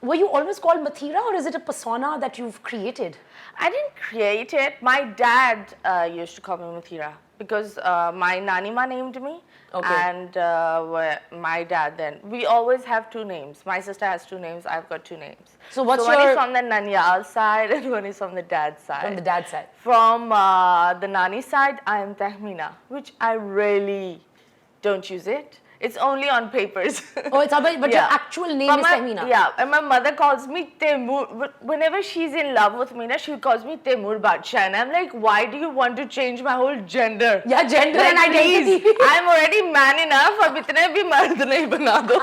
were you always called Mathira, or is it a persona that you've created? I didn't create it. My dad used to call me Mathira because my nanima named me. Okay. And my dad then. We always have two names. My sister has two names. I've got two names. So what's one your... is from the Nanyal side and one is from the dad's side. From the dad's side. From the Nani side, I am Tahmina, which I really don't use it. It's only on papers. Oh, it's but your actual name is Tahmina. Yeah, and my mother calls me Temur. Whenever she's in love with me, she calls me Temur Badsha. And I'm like, why do you want to change my whole gender? Yeah, gender like, and identity. Please, I'm already man enough. Ab itne bhi mard nahi bana do.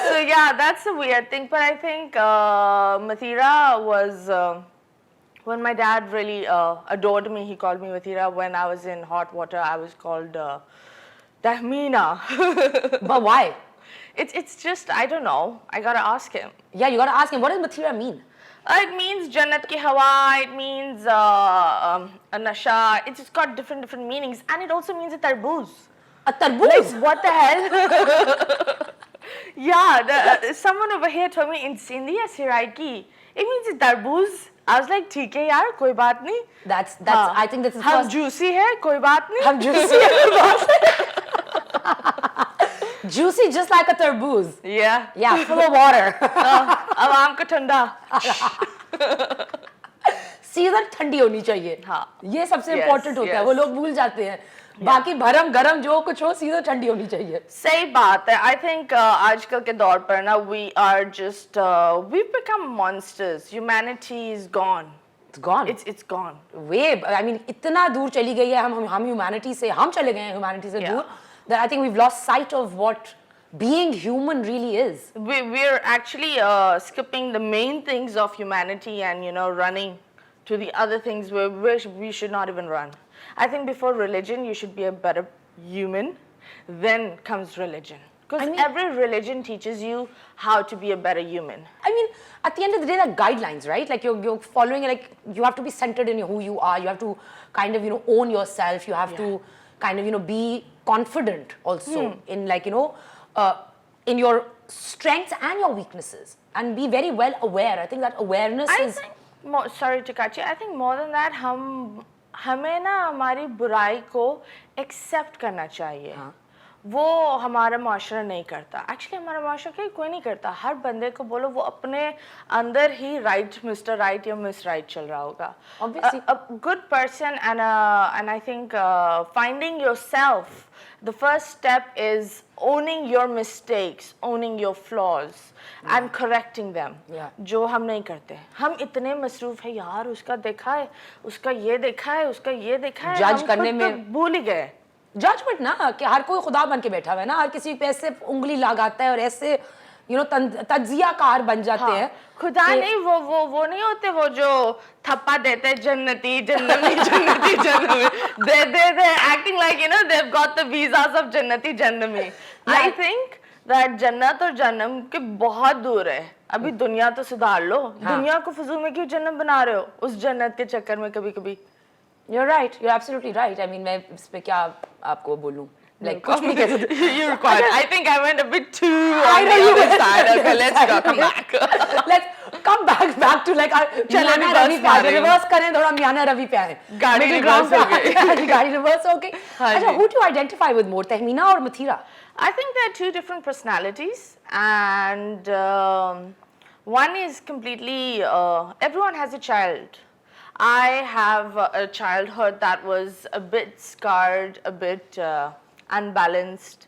So yeah, that's a weird thing. But I think Mathira was... when my dad really adored me, he called me Mathira. When I was in hot water, I was called... Tahmina. But why? It's just, I don't know. I gotta ask him. Yeah, you gotta ask him. What does Mathira mean? It means Jannat ki hawa, it means a nasha. It's just got different meanings. And it also means a tarboos. A tarboos? Like, what the hell? Yeah, someone over here told me in Sindhi ya Siraiki. It means a tarboos. I was like, ठीक है यार, कोई बात नहीं. That's I think this is हम first... juicy है, कोई बात नहीं. हम juicy है. Juicy just like a tarboos. Yeah. Yeah, full of water. अब आम का ठंडा. सीजन ठंडी होनी चाहिए. हाँ. ये सबसे इम्पोर्टेंट होता है. वो लोग भूल जाते हैं. बाकी भरम गरम जो कुछ हो, सीजन ठंडी होनी चाहिए. सही बात है. I think आजकल के दौर पर ना we are just we've become monsters. Humanity is gone. It's gone. It's gone. Way, I mean, इतना दूर चली गई है हम humanity से, हम चले गए हैं humanity से दूर, that I think we've lost sight of what being human really is. We're actually skipping the main things of humanity and running to the other things where we should not even run. I think before religion, you should be a better human. Then comes religion. Because every religion teaches you how to be a better human. I mean, at the end of the day, they're guidelines, right? Like you're following, like you have to be centered in who you are. You have to kind of, own yourself. You have to kind of, be confident also in like, in your strengths and your weaknesses. And be very well aware. I think that awareness is... Sorry to cut you. I think more than that, हमें ना हमारी बुराई को accept करना चाहिए. वो हमारा माशरा नहीं करता. एक्चुअली हमारा माशरा कोई नहीं करता. हर बंदे को बोलो वो अपने अंदर ही राइट मिस्टर राइट या मिस राइट चल रहा होगा. Obviously. A good person and I think finding yourself, the first step is owning your mistakes, owning your flaws and correcting them. जो हम नहीं करते. हम इतने मसरूफ है यार, उसका देखा है, उसका ये देखा है, उसका ये देखा है, जज करने में तो भूल ही गए. जजमेंट ना कि हर कोई खुदा बन के बैठा हुआ है ना, हर किसी पे ऐसे उंगली लगाता है और ऐसे तज्जियाकार बन जाते हैं. खुदा नहीं, वो नहीं होते, वो जो थप्पा देते हैं जन्नती जन्नती जन्नती जन्नती. They're acting like they've got the visas of जन्नती जन्नमी. I think that जन्नत और जन्नम के बहुत दूर है. अभी दुनिया तो सुधार लो. दुनिया को फजूल में क्यों जन्नत बना रहे हो उस जन्नत के चक्कर में कभी-कभी. You're right. You're absolutely right. I mean, मैं इस पे क्या आपको बोलूं? Like कुछ भी कह सकते. You're quite. I think I went a bit too on the other side. Okay, let's go. Come back. Let's come back to like our Miana Ravi पे. Reverse करें थोड़ा Miana Ravi पे आए. गाड़ी reverse हो गई. गाड़ी reverse हो गई. अच्छा, who do you identify with more, Tahmina or Mathira? I think there are two different personalities, and one is completely. Everyone has a child. I have a childhood that was a bit scarred, a bit unbalanced.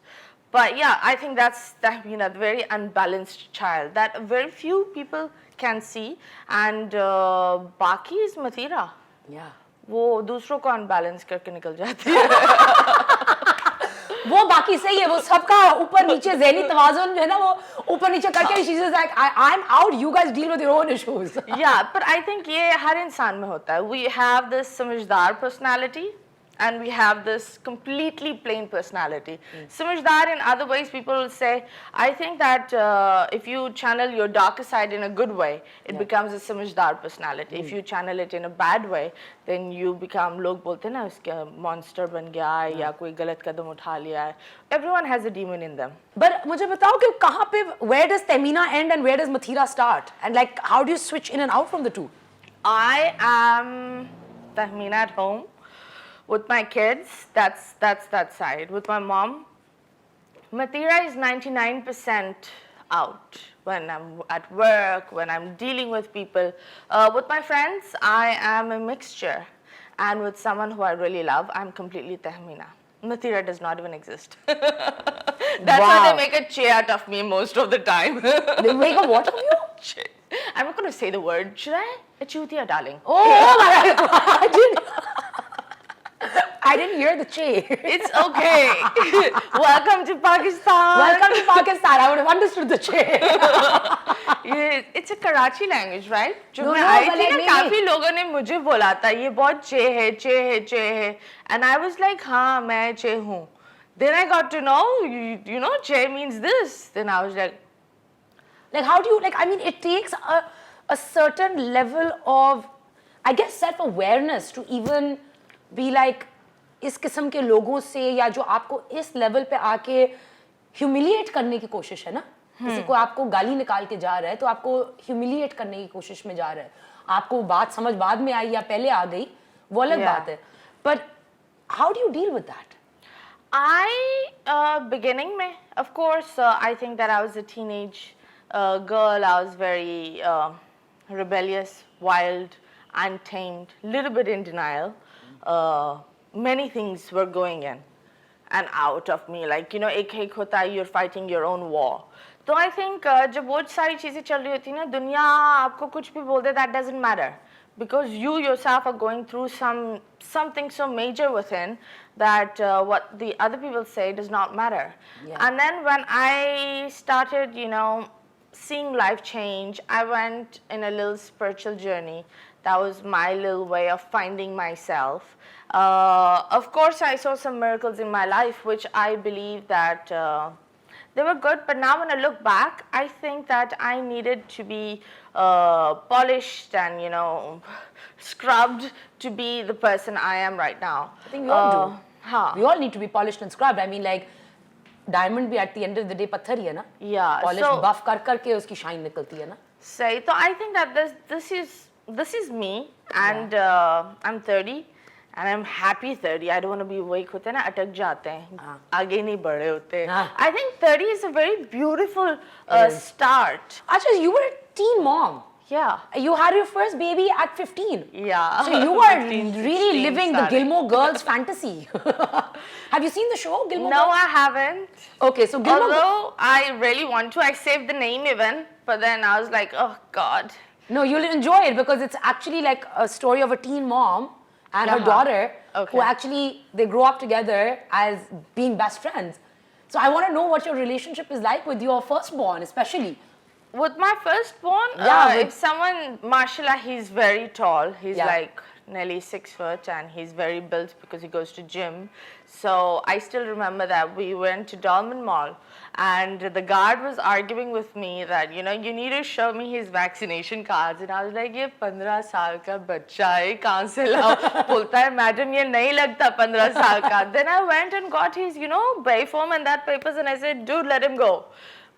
But yeah, I think that's the very unbalanced child that very few people can see. And Baki is Mathira. Yeah. वो दूसरों को unbalance करके निकल जाती है. वो बाकी सही है, वो सबका ऊपर नीचे ज़हनी तवाज़ुन जो है ना, वो ऊपर नीचे करके she's just like I'm out, you guys deal with your own issues. Yeah, but I think ये हर इंसान में होता है. We have this समझदार personality and we have this completely plain personality. Samajhdar in other ways, people will say, I think that if you channel your darker side in a good way, it becomes a Samajhdar personality. If you channel it in a bad way, then you become, log bolte na, uske monster ban gaya hai, ya koi galat kadam utha liya hai. Everyone has a demon in them. But मुझे बताओ कि कहाँ पे, where does Tehmina end and where does Mathira start? And like, how do you switch in and out from the two? I am Tehmina at home. With my kids, that's that side. With my mom, Mathira is 99% out when I'm at work, when I'm dealing with people. With my friends, I am a mixture. And with someone who I really love, I'm completely Tehmina. Mathira does not even exist. That's why they make a che out of me most of the time. They make a what of you? Che. I'm not going to say the word. Should I? A chutia, darling. Oh my God. I didn't hear the che. It's okay. Welcome to Pakistan. Welcome to Pakistan. I would have understood the che. It's a Karachi language, right? जब No, मैं no, I but थी like ना, नहीं, काफी लोगों ने मुझे बोला था ये बहुत चे है, चे है, चे है, and I was like, हाँ मैं चे हूँ. Then I got to know, you know, चे means this. Then I was like how do you, like, I mean, it takes a certain level of, I guess, self-awareness to even be like, इस किस्म के लोगों से या जो आपको इस लेवल पे आके ह्यूमिलिएट करने की कोशिश है ना, किसी को आपको गाली निकाल के जा रहा है तो आपको ह्यूमिलिएट करने की कोशिश में जा रहा है, आपको बात समझ बाद में आई या पहले आ गई, वो अलग बात है. But how do you deal with that? Beginning में, of course, I think that I was a teenage girl. I was very rebellious, wild, untamed, little bit in denial. Many things were going in and out of me. Like, you know, ek hota hai, you're fighting your own war. So I think जब वो सारी चीजें चल रही होती ना, दुनिया आपको कुछ भी बोल दे, that doesn't matter. Because you yourself are going through something so major within that what the other people say does not matter. Yeah. And then when I started, you know, seeing life change, I went in a little spiritual journey. That was my little way of finding myself. Of course, I saw some miracles in my life, which I believe that they were good. But now when I look back, I think that I needed to be polished and, you know, scrubbed to be the person I am right now. I think we all do. We all need to be polished and scrubbed. I mean, like, diamond भी at the end of the day पत्थर ही है ना. Yeah. Polished, so, buff कर के उसकी shine निकलती है ना. Say, so I think that this is me, and I'm 30. And I'm happy 30. I don't want to be awake होते ना, अटक जाते हैं, आगे नहीं बढ़े होते. I think 30 is a very beautiful start. Achha, you were a teen mom. Yeah. You had your first baby at 15. Yeah. So you were 15, really living the Gilmore Girls fantasy. Have you seen the show, Gilmore Girls? No, I haven't. Okay, so Gilmore Although I really want to. I saved the name even, but then I was like, oh God. No, you'll enjoy it because it's actually like a story of a teen mom and her daughter who actually, they grow up together as being best friends. So I want to know what your relationship is like with your firstborn, especially. With my firstborn, if someone, mashallah, he's very tall. He's like nearly 6 foot and he's very built because he goes to gym. So I still remember that we went to Dolman Mall and the guard was arguing with me that, you know, you need to show me his vaccination cards. And I was like, ये 15 साल का बच्चा है, कहाँ से लाओ? बोलता है, madam, ये नहीं लगता 15 साल का. Then I went and got his, you know, bay form and that papers and I said, dude, let him go.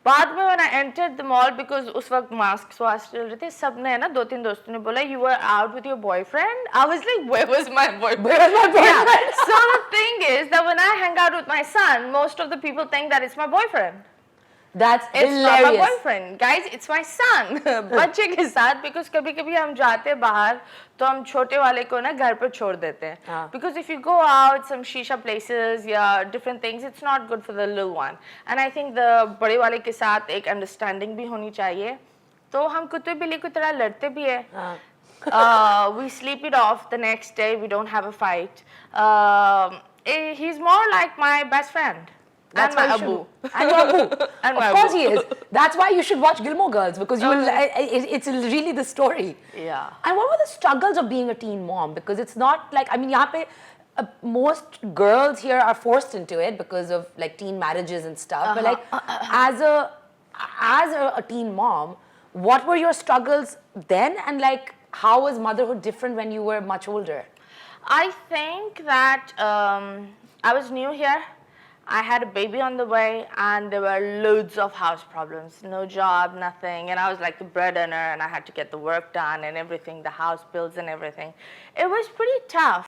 बाद में when I entered the mall, because उस वक्त masks वास्क चल रहे थे, सबने है ना, 2-3 दोस्तों ने बोला, you were out with your boyfriend? I was like, where was my boyfriend? Where was my boyfriend? Yeah. So the thing is that when I hang out with my son, most of the people think that it's my boyfriend. That's It's hilarious. not my boyfriend. Guys, it's my son. बच्चे के साथ, because कभी-कभी हम जाते बाहर, तो हम छोटे वाले को ना घर पर छोड़ देते हैं. Because if you go out, some shisha places, yeah, different things, it's not good for the little one. And I think the बड़े वाले के साथ एक understanding भी होनी चाहिए. तो हम कुत्ते बिल्ली की तरह लड़ते भी हैं. We sleep it off the next day. We don't have a fight. He's more like my best friend. That's and my why Abu. And your Abu. And of my course Abu. he is. That's why you should watch Gilmore Girls because you will. It's really the story. Yeah. And what were the struggles of being a teen mom? Because it's not like, I mean, यहाँ पे most girls here are forced into it because of like teen marriages and stuff. But like, as a teen mom, what were your struggles then, and like, how was motherhood different when you were much older? I think that I was new here. I had a baby on the way, and there were loads of house problems. No job, nothing. And I was like the breadwinner, and I had to get the work done and everything, the house bills and everything. It was pretty tough.